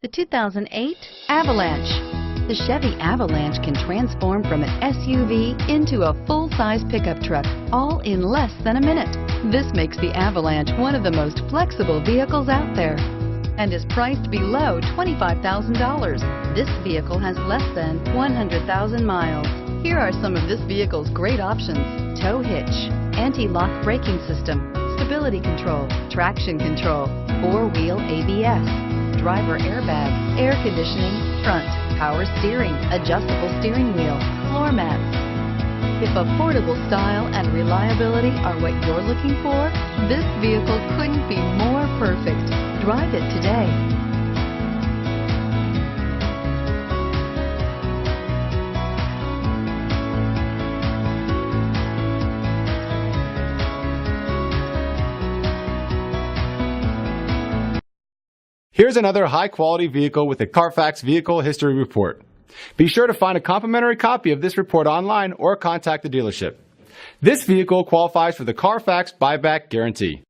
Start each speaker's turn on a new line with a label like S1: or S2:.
S1: The 2008 Avalanche. The Chevy Avalanche can transform from an SUV into a full-size pickup truck, all in less than a minute. This makes the Avalanche one of the most flexible vehicles out there and is priced below $25,000. This vehicle has less than 100,000 miles. Here are some of this vehicle's great options: tow hitch, anti-lock braking system, stability control, traction control, four-wheel ABS, driver airbag, air conditioning, front, power steering, adjustable steering wheel, floor mats. If affordable style and reliability are what you're looking for, this vehicle couldn't be more perfect. Drive it today.
S2: Here's another high-quality vehicle with a Carfax Vehicle History Report. Be sure to find a complimentary copy of this report online or contact the dealership. This vehicle qualifies for the Carfax Buyback Guarantee.